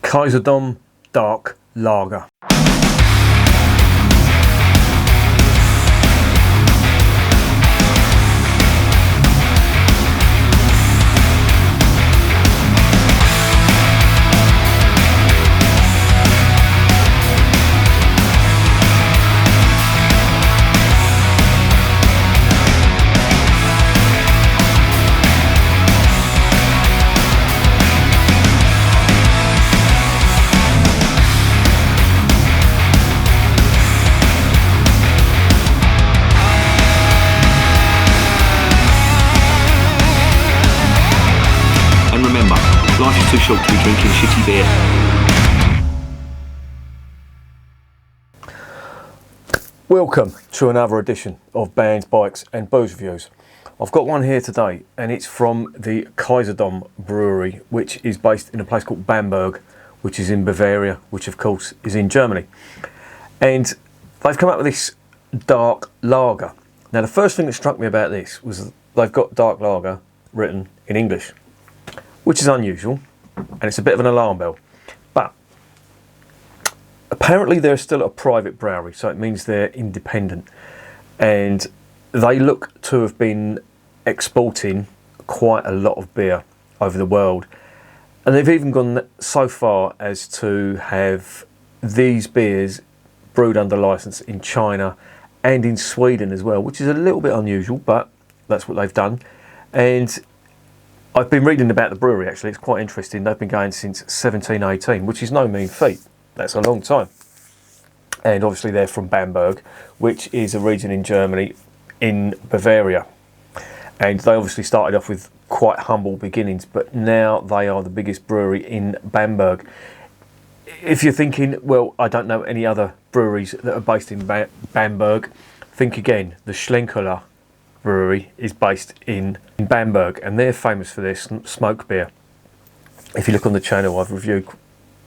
Kaiserdom Dark Lager. Life is too short to be drinking shitty beer. Welcome to another edition of Bands, Bikes and Booze Reviews. I've got one here today and it's from the Kaiserdom Brewery, which is based in a place called Bamberg, which is in Bavaria, which of course is in Germany. And they've come up with this dark lager. Now the first thing that struck me about this was they've got dark lager written in English, which is unusual, and it's a bit of an alarm bell. But apparently they're still a private brewery, so it means they're independent, and they look to have been exporting quite a lot of beer over the world, and they've even gone so far as to have these beers brewed under license in China and in Sweden as well, which is a little bit unusual, but that's what they've done. And I've been reading about the brewery actually, it's quite interesting. They've been going since 1718, which is no mean feat. That's a long time. And obviously they're from Bamberg, which is a region in Germany in Bavaria. And they obviously started off with quite humble beginnings, but now they are the biggest brewery in Bamberg. If you're thinking, well, I don't know any other breweries that are based in Bamberg, think again. The Schlenkerla Brewery is based in Bamberg, and they're famous for their smoke beer. If you look on the channel, I've reviewed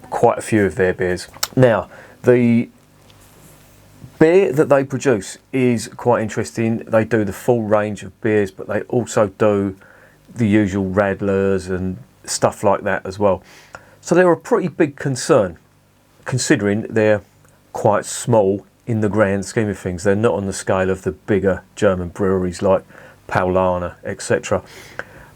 quite a few of their beers. Now, the beer that they produce is quite interesting. They do the full range of beers, but they also do the usual radlers and stuff like that as well. So they're a pretty big concern, considering they're quite small in the grand scheme of things. They're not on the scale of the bigger German breweries like Paulaner, etc.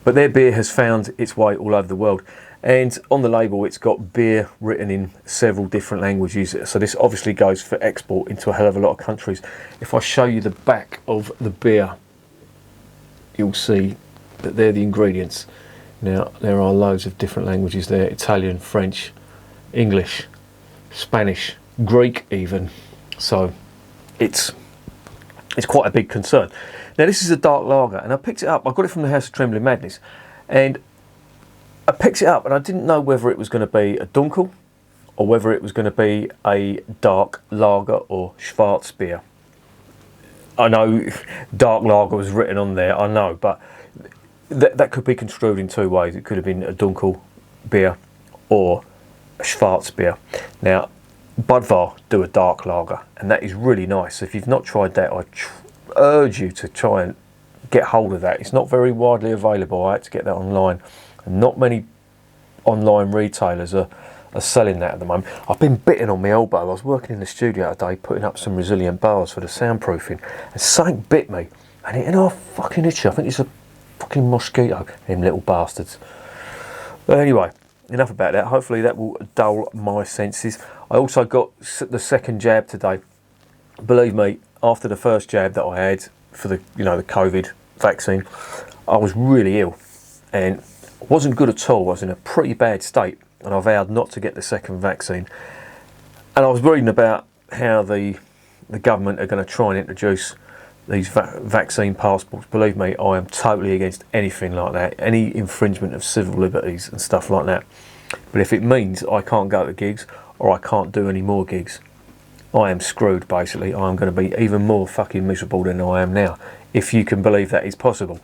But their beer has found its way all over the world. And on the label it's got beer written in several different languages. So this obviously goes for export into a hell of a lot of countries. If I show you the back of the beer, you'll see that they're the ingredients. Now there are loads of different languages there: Italian, French, English, Spanish, Greek even. So it's quite a big concern. Now this is a dark lager, and I picked it up. I got it from the House of Trembling Madness, and I picked it up and I didn't know whether it was going to be a dunkel or whether it was going to be a dark lager or schwarzbier. I know dark lager was written on there, I know, but that could be construed in two ways. It could have been a dunkel beer or a schwarzbier. Now Budvar do a dark lager, and that is really nice. If you've not tried that, I urge you to try and get hold of that. It's not very widely available. I had to get that online, and not many online retailers are selling that at the moment. I've been bitten on my elbow. I was working in the studio today putting up some resilient bars for the soundproofing, and something bit me, and it fucking itchy. I think it's a fucking mosquito, them little bastards. But anyway, enough about that. Hopefully that will dull my senses. I also got the second jab today. Believe me, after the first jab that I had for the the COVID vaccine, I was really ill and wasn't good at all. I was in a pretty bad state, and I vowed not to get the second vaccine. And I was reading about how the government are going to try and introduce these vaccine passports. Believe me, I am totally against anything like that, any infringement of civil liberties and stuff like that. But if it means I can't go to gigs or I can't do any more gigs, I am screwed basically. I am going to be even more fucking miserable than I am now, if you can believe that is possible.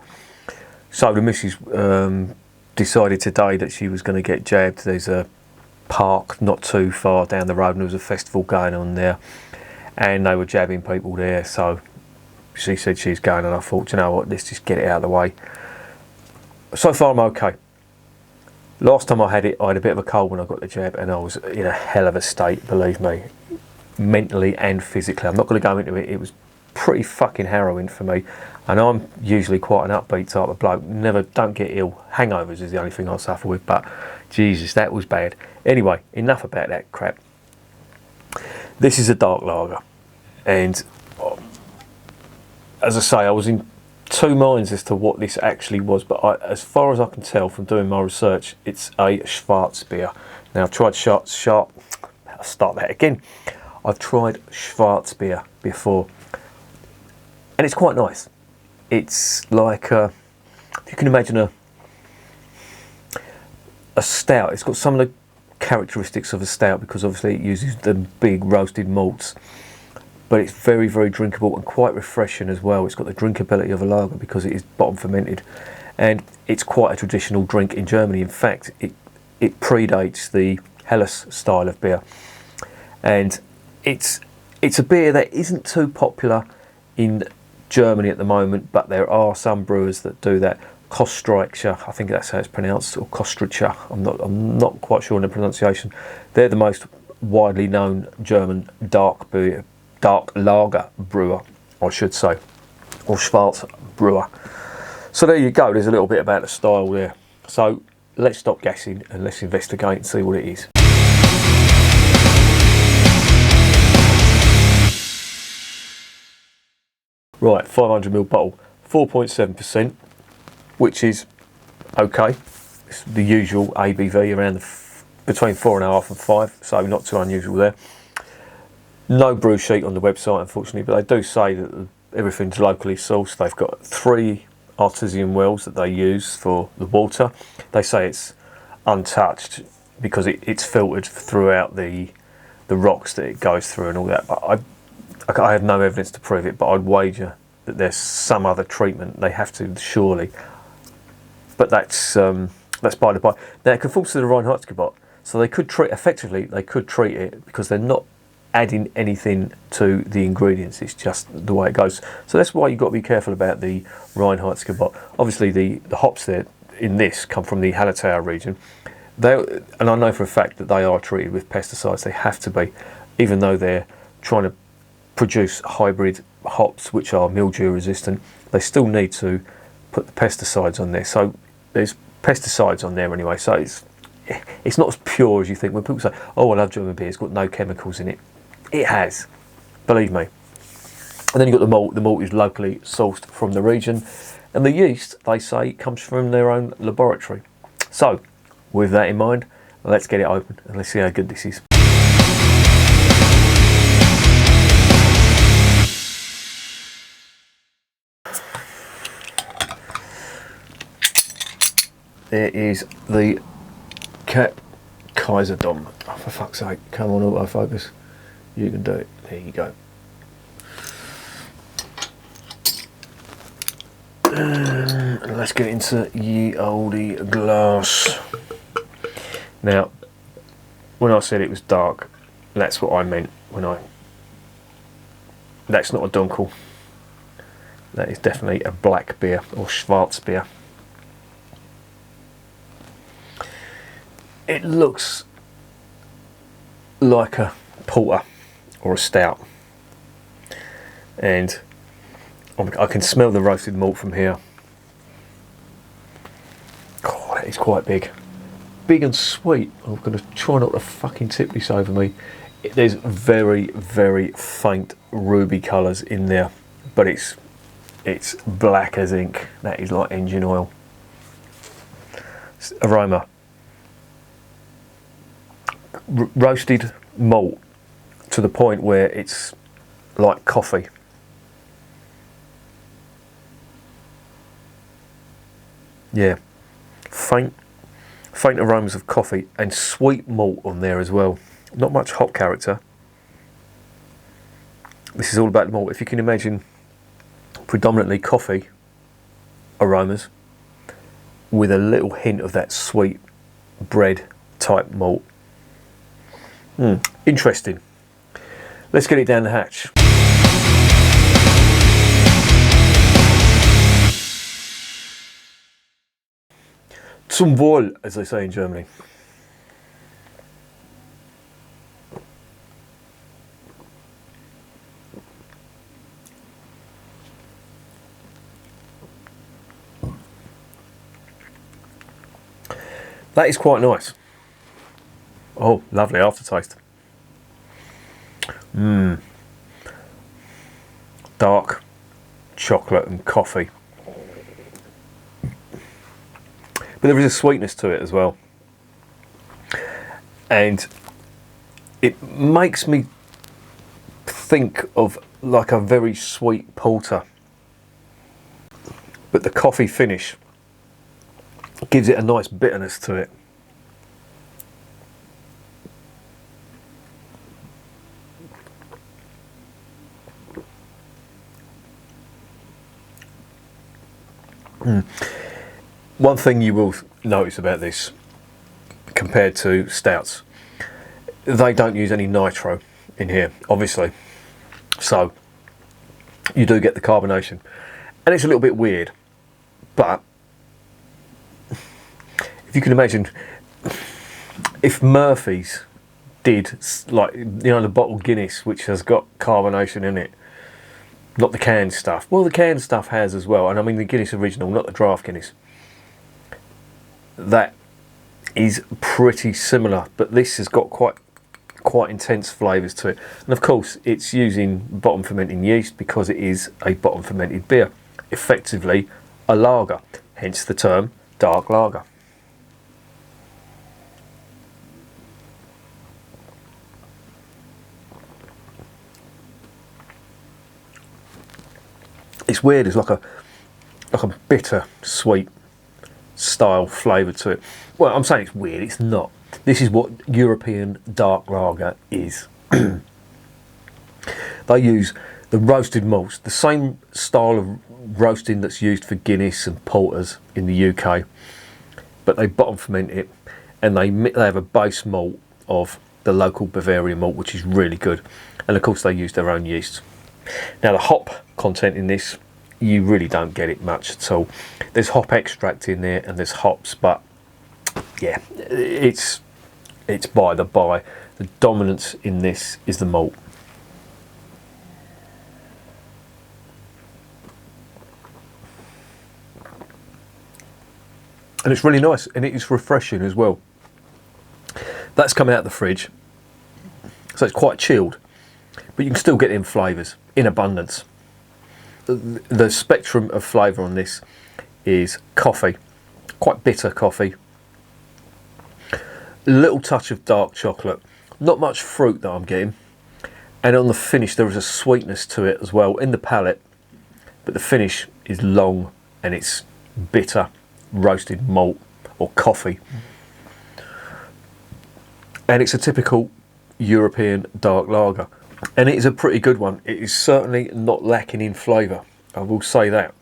So the missus decided today that she was going to get jabbed. There's a park not too far down the road, and there was a festival going on there, and they were jabbing people there. So she said she's going, and I thought, you know what, let's just get it out of the way. So far I'm okay. Last time I had it, I had a bit of a cold when I got the jab, and I was in a hell of a state, believe me, mentally and physically. I'm not going to go into it. It was pretty fucking harrowing for me, and I'm usually quite an upbeat type of bloke. Don't get ill. Hangovers is the only thing I suffer with, but Jesus, that was bad. Anyway, enough about that crap. This is a dark lager, and as I say, I was in two minds as to what this actually was, but as far as I can tell from doing my research, it's a schwarzbier. Now, I've tried I'll start that again. I've tried schwarzbier before, and it's quite nice. It's like, if you can imagine a stout. It's got some of the characteristics of a stout, because obviously it uses the big roasted malts, but it's very, very drinkable and quite refreshing as well. It's got the drinkability of a lager because it is bottom fermented, and it's quite a traditional drink in Germany. In fact, it predates the Helles style of beer, and it's a beer that isn't too popular in Germany at the moment, but there are some brewers that do that. Kostricher, I think that's how it's pronounced, or Kostricher. I'm not quite sure on the pronunciation. They're the most widely known German dark lager brewer, I should say, or Schwarz brewer. So there you go. There's a little bit about the style there. So let's stop guessing and let's investigate and see what it is. Right, 500ml bottle, 4.7%, which is okay. It's the usual ABV around between 4.5 and 5, so not too unusual there. No brew sheet on the website, unfortunately, but they do say that everything's locally sourced. They've got 3 artesian wells that they use for the water. They say it's untouched because it's filtered throughout the rocks that it goes through and all that. But I have no evidence to prove it, but I'd wager that there's some other treatment. They have to, surely. But that's by the by. Now, it conforms to the Reinheitsgebot, so they could treat it because they're not adding anything to the ingredients. It's just the way it goes. So that's why you've got to be careful about the Reinheitsgebot. Obviously, the hops there in this come from the Hallertau region. And I know for a fact that they are treated with pesticides. They have to be, even though they're trying to produce hybrid hops which are mildew resistant. They still need to put the pesticides on there. So there's pesticides on there anyway. So it's not as pure as you think. When people say, "Oh, I love German beer, it's got no chemicals in it," it has, believe me. And then you've got the malt. The malt is locally sourced from the region, and the yeast, they say, comes from their own laboratory. So with that in mind, let's get it open and let's see how good this is. There is the Kaiserdom. Oh, for fuck's sake, come on, autofocus. You can do it. There you go. Let's get into ye olde glass. Now, when I said it was dark, that's what I meant that's not a dunkel. That is definitely a black beer, or schwarzbier. It looks like a porter or a stout, and I can smell the roasted malt from here. Oh, that is quite big and sweet. I'm going to try not to fucking tip this over me. There's very, very faint ruby colours in there, but it's black as ink. That is like engine oil. Aroma. Roasted malt to the point where it's like coffee. Yeah, faint aromas of coffee and sweet malt on there as well. Not much hop character. This is all about the malt. If you can imagine, predominantly coffee aromas with a little hint of that sweet bread type malt. Interesting. Let's get it down the hatch. Zum Wohl, as they say in Germany. That is quite nice. Oh, lovely aftertaste. Dark chocolate and coffee. But there is a sweetness to it as well. And it makes me think of like a very sweet porter. But the coffee finish gives it a nice bitterness to it. One thing you will notice about this compared to stouts, they don't use any nitro in here, obviously. So you do get the carbonation. And it's a little bit weird, but if you can imagine, if Murphy's did, like, you know, the bottled Guinness, which has got carbonation in it, not the canned stuff. Well, the canned stuff has as well, and I mean the Guinness original, not the draft Guinness. That is pretty similar, but this has got quite intense flavours to it. And of course, it's using bottom fermenting yeast because it is a bottom fermented beer, effectively a lager, hence the term dark lager. It's weird. It's like a bitter sweet style flavour to it. Well, I'm saying it's weird. It's not. This is what European dark lager is. They use the roasted malts, the same style of roasting that's used for Guinness and porters in the UK, but they bottom ferment it, and they have a base malt of the local Bavarian malt, which is really good. And of course, they use their own yeast. Now, the hop content in this, you really don't get it much at all. There's hop extract in there and there's hops, but yeah, it's by the by. The dominance in this is the malt. And it's really nice, and it is refreshing as well. That's coming out of the fridge, so it's quite chilled, but you can still get in flavours in abundance. The spectrum of flavour on this is coffee, quite bitter coffee, a little touch of dark chocolate, not much fruit that I'm getting, and on the finish there is a sweetness to it as well in the palate, but the finish is long and it's bitter roasted malt or coffee, and it's a typical European dark lager. And it is a pretty good one. It is certainly not lacking in flavour, I will say that.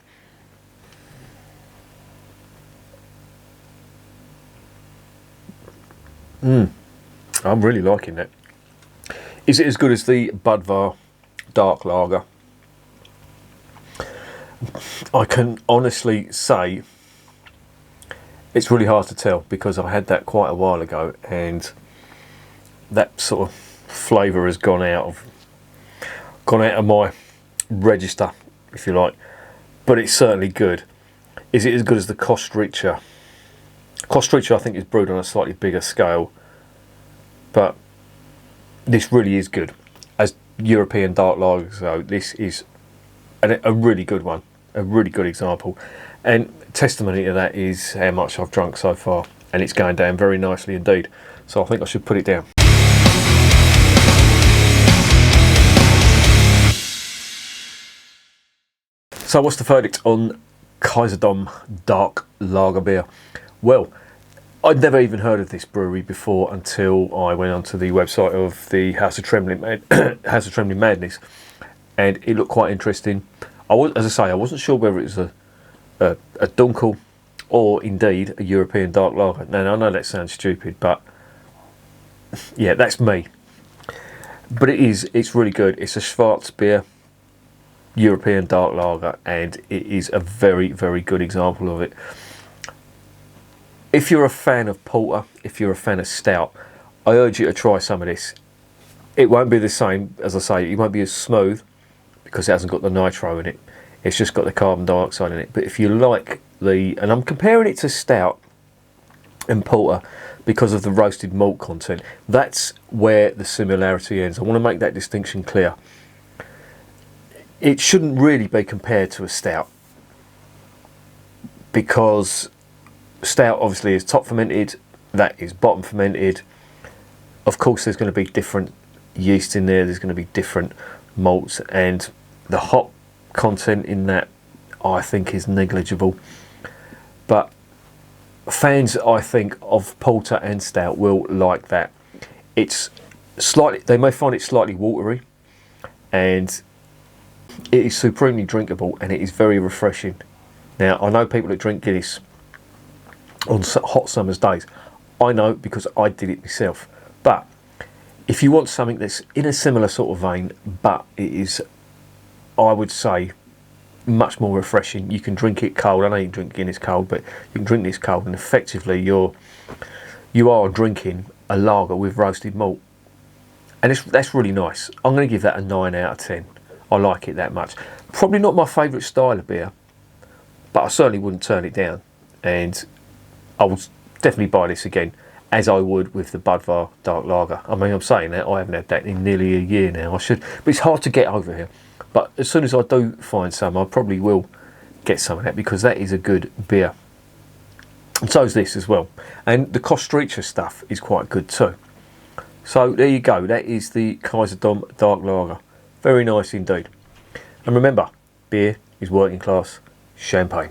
I'm really liking that. Is it as good as the Budvar dark lager? I can honestly say it's really hard to tell, because I had that quite a while ago and that sort of flavour has gone out of my register, if you like, but it's certainly good. Is it as good as the Kostricher? Kostricher, I think, is brewed on a slightly bigger scale, but this really is good as European dark lager. So this is a really good one, a really good example, and testimony to that is how much I've drunk so far, and it's going down very nicely indeed. So I think I should put it down. So what's the verdict on Kaiserdom dark lager beer? Well, I'd never even heard of this brewery before until I went onto the website of the House of Trembling Madness, and it looked quite interesting. As I say, I wasn't sure whether it was a Dunkel or indeed a European dark lager. Now I know that sounds stupid, but yeah, that's me. But it's really good. It's a schwarzbier European dark lager, and it is a very, very good example of it. if you're a fan of porter, if you're a fan of stout, I urge you to try some of this. It won't be the same, as I say, it won't be as smooth because it hasn't got the nitro in it. It's just got the carbon dioxide in it. But if you like and I'm comparing it to stout and porter because of the roasted malt content, that's where the similarity ends. I want to make that distinction clear. It shouldn't really be compared to a stout because stout obviously is top fermented, that is bottom fermented. Of course there's going to be different yeast in there, there's going to be different malts, and the hop content in that I think is negligible. But fans, I think, of porter and stout will like that. It's slightly, they may find it slightly watery, and it is supremely drinkable and it is very refreshing. Now, I know people that drink Guinness on hot summer's days. I know because I did it myself. But if you want something that's in a similar sort of vein, but it is, I would say, much more refreshing. You can drink it cold. I know you can drink Guinness cold, but you can drink this cold, and effectively you are drinking a lager with roasted malt, and that's really nice. I'm going to give that a 9 out of 10. I like it that much. Probably not my favourite style of beer, but I certainly wouldn't turn it down, and I will definitely buy this again, as I would with the Budvar Dark Lager. I mean, I'm saying that, I haven't had that in nearly a year now. I should, but it's hard to get over here. But as soon as I do find some, I probably will get some of that, because that is a good beer. And so is this as well. And the Kostrycha stuff is quite good too. So there you go, that is the Kaiserdom Dark Lager. Very nice indeed. And remember, beer is working class champagne.